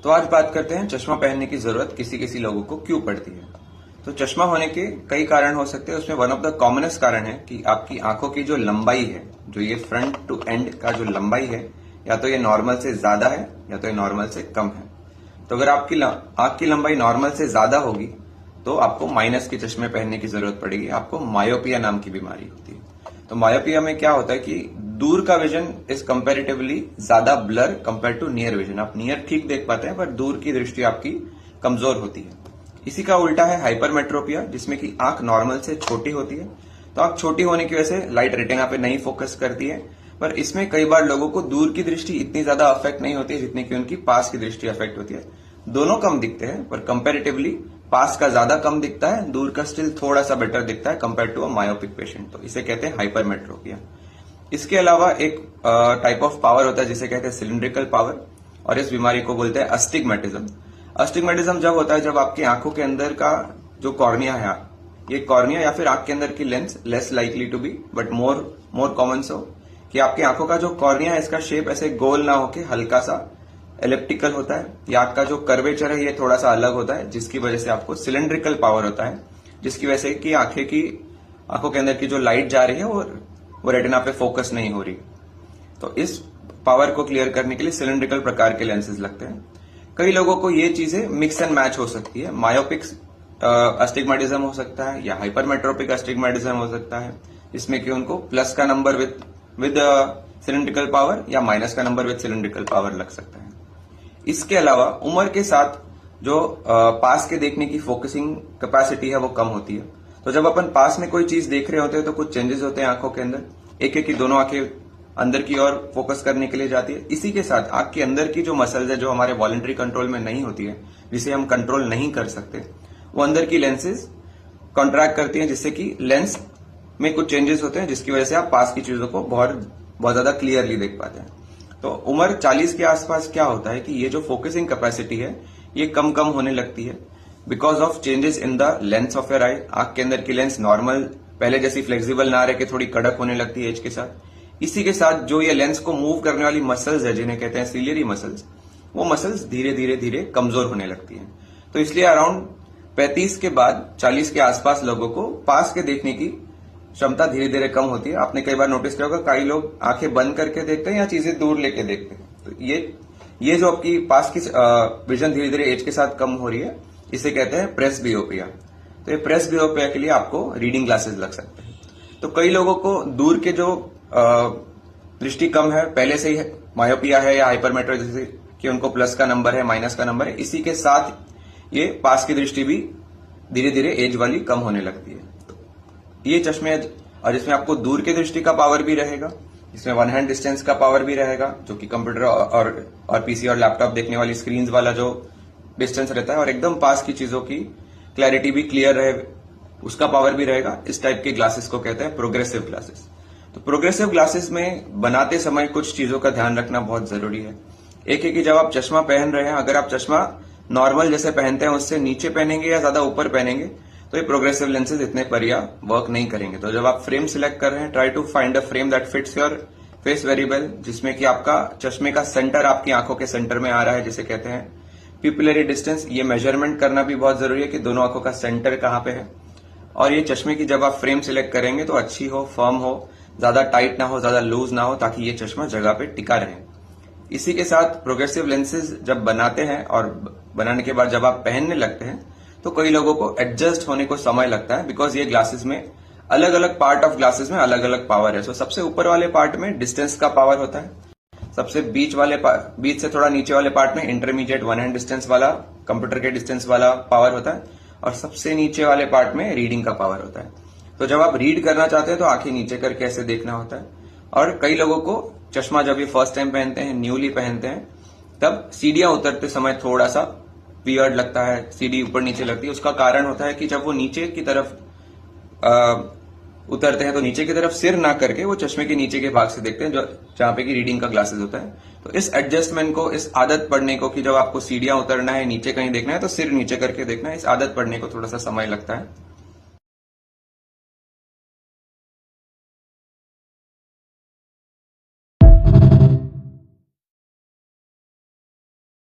तो आज बात करते हैं चश्मा पहनने की जरूरत किसी किसी लोगों को क्यों पड़ती है। तो चश्मा होने के कई कारण हो सकते हैं, उसमें वन ऑफ द कॉमनेस्ट कारण है कि आपकी आंखों की जो लंबाई है, जो ये फ्रंट टू एंड का जो लंबाई है, या तो ये नॉर्मल से ज्यादा है या तो ये नॉर्मल से कम है। तो अगर आपकी आंख की लंबाई नॉर्मल से ज्यादा होगी तो आपको माइनस के चश्मे पहनने की जरूरत पड़ेगी, आपको मायोपिया नाम की बीमारी होती है। तो मायोपिया में क्या होता है कि दूर का विजन इज कंपैरेटिवली ज्यादा blur compare to near vision. आप नियर ठीक देख पाते हैं पर दूर की दृष्टि आपकी कमजोर होती है। इसी का उल्टा है हाइपरमेट्रोपिया, जिसमें कि आंख नॉर्मल से छोटी होती है। तो आंख छोटी होने की वजह से लाइट रेटिना पे नहीं फोकस करती है, पर इसमें कई बार लोगों को दूर की दृष्टि इतनी ज्यादा अफेक्ट नहीं होती है जितनी कि उनकी पास की दृष्टि अफेक्ट होती है। दोनों कम दिखते हैं पर कंपैरेटिवली पास का ज्यादा कम दिखता है, दूर का स्टिल थोड़ा सा बेटर दिखता है compare to a myopic patient. तो इसे कहते हैं हाइपरमेट्रोपिया। इसके अलावा एक टाइप ऑफ पावर होता है जिसे कहते हैं सिलिंड्रिकल पावर, और इस बीमारी को बोलते हैं अस्टिग्मेटिज्म। अस्टिग्मेटिज्म जब होता है जब आपकी आंखों के अंदर का जो कॉर्निया है, ये कॉर्निया या फिर आंख के अंदर की lens less likely to be but more common so कि आपकी आंखों का जो कॉर्निया है इसका शेप ऐसे गोल ना होके हल्का सा एलिप्टिकल होता है, या आंख का जो कर्वेचर है ये थोड़ा सा अलग होता है, जिसकी वजह से आपको सिलिंड्रिकल पावर होता है, जिसकी वजह से कि आंखों के अंदर की जो लाइट जा रही है वो रेटिना पे फोकस नहीं हो रही। तो इस पावर को क्लियर करने के लिए सिलिंड्रिकल प्रकार के लेंसेज लगते हैं। कई लोगों को ये चीजें मिक्स एंड मैच हो सकती है, मायोपिक अस्टिग्मेटिज्म हो सकता है या हाइपरमेट्रोपिक अस्टिग्मेटिज्म हो सकता है, जिसमें कि उनको प्लस का नंबर विद सिलिंड्रिकल पावर या माइनस का नंबर विद सिलिंड्रिकल पावर लग सकता है। इसके अलावा उम्र के साथ जो पास के देखने की फोकसिंग कैपेसिटी है वो कम होती है। तो जब अपन पास में कोई चीज देख रहे होते हैं तो कुछ चेंजेस होते हैं आंखों के अंदर, एक एक की दोनों आंखें अंदर की ओर फोकस करने के लिए जाती है। इसी के साथ आंख के अंदर की जो मसल्स है जो हमारे वॉलंटरी कंट्रोल में नहीं होती है, जिसे हम कंट्रोल नहीं कर सकते, वो अंदर की लेंसेज कॉन्ट्रैक्ट करती हैं, जिससे कि लेंस में कुछ चेंजेस होते हैं, जिसकी वजह से आप पास की चीजों को बहुत ज्यादा क्लियरली देख पाते हैं। तो उम्र 40 के आसपास क्या होता है कि ये जो फोकसिंग कैपेसिटी है ये कम कम होने लगती है because of changes in the lens of your eye. आंख के अंदर की लेंस नॉर्मल पहले जैसी फ्लेक्सिबल ना रह के थोड़ी कड़क होने लगती है एज के साथ। इसी के साथ जो ये लेंस को मूव करने वाली मसल्स है जिन्हें कहते हैं सिलियरी मसल्स, वो मसल्स धीरे धीरे धीरे कमजोर होने लगती है। तो इसलिए अराउंड 35 के बाद 40 के आसपास लोगों को पास के देखने की क्षमता धीरे धीरे कम होती है। आपने कई बार नोटिस किया होगा कई लोग आंखें बंद करके देखते हैं या चीजें दूर लेके देखते हैं। तो ये जो आपकी पास की विजन धीरे धीरे एज के साथ कम हो रही है, इसे कहते हैं प्रेसबियोपिया। तो ये प्रेसबियोपिया के लिए आपको रीडिंग ग्लासेस लग सकते हैं। तो कई लोगों को दूर के जो दृष्टि कम है, पहले से ही मायोपिया है या हाइपरमेट्रो, जैसे कि उनको प्लस का नंबर है माइनस का नंबर है, इसी के साथ ये पास की दृष्टि भी धीरे धीरे एज वाली कम होने लगती है। ये चश्मे और इसमें आपको दूर की दृष्टि का पावर भी रहेगा, इसमें वन हैंड डिस्टेंस का पावर भी रहेगा, जो कि कंप्यूटर और पीसी और लैपटॉप देखने वाली स्क्रीन वाला जो डिस्टेंस रहता है, और एकदम पास की चीजों की क्लैरिटी भी क्लियर रहे उसका पावर भी रहेगा। इस टाइप के ग्लासेस को कहते हैं प्रोग्रेसिव ग्लासेस। तो प्रोग्रेसिव ग्लासेस में बनाते समय कुछ चीजों का ध्यान रखना बहुत जरूरी है। एक है कि जब आप चश्मा पहन रहे हैं, अगर आप चश्मा नॉर्मल जैसे पहनते हैं उससे नीचे पहनेंगे या ज्यादा ऊपर पहनेंगे तो ये प्रोग्रेसिव लेंसेज इतने बढ़िया वर्क नहीं करेंगे। तो जब आप फ्रेम सिलेक्ट कर रहे हैं, try to find a frame that fits your face very well, जिसमें कि आपका चश्मे का सेंटर आपकी आंखों के सेंटर में आ रहा है, जिसे कहते हैं पिपुलरी डिस्टेंस। ये मेजरमेंट करना भी बहुत जरूरी है कि दोनों आंखों का सेंटर कहां पे है। और ये चश्मे की जब आप फ्रेम सिलेक्ट करेंगे तो अच्छी हो, फर्म हो, ज्यादा टाइट ना हो, ज्यादा लूज ना हो, ताकि ये चश्मा जगह पे टिका रहे। इसी के साथ प्रोग्रेसिव लेंसेज जब बनाते हैं और बनाने के बाद जब आप पहनने लगते हैं तो कई लोगों को एडजस्ट होने को समय लगता है, बिकॉज ये ग्लासेस में अलग अलग पार्ट ऑफ ग्लासेस में अलग अलग पावर है। सो सबसे ऊपर वाले पार्ट में डिस्टेंस का पावर होता है, सबसे बीच से थोड़ा नीचे वाले पार्ट में इंटरमीडिएट वन हैंड डिस्टेंस वाला कंप्यूटर के डिस्टेंस वाला पावर होता है, और सबसे नीचे वाले पार्ट में रीडिंग का पावर होता है। तो जब आप रीड करना चाहते हैं तो आंखें नीचे करके ऐसे देखना होता है। और कई लोगों को चश्मा जब ये फर्स्ट टाइम पहनते हैं, न्यूली पहनते हैं, तब सीढ़ियां उतरते समय थोड़ा सा वियर्ड लगता है, सीढ़ी ऊपर नीचे लगती है। उसका कारण होता है कि जब वो नीचे की तरफ उतरते हैं तो नीचे की तरफ सिर ना करके वो चश्मे के नीचे के भाग से देखते हैं, जहां पे की रीडिंग का ग्लासेस होता है। तो इस एडजस्टमेंट को, इस आदत पड़ने को कि जब आपको सीढ़ियां उतरना है, नीचे कहीं देखना है तो सिर नीचे करके देखना है, इस आदत पड़ने को थोड़ा सा समय लगता है।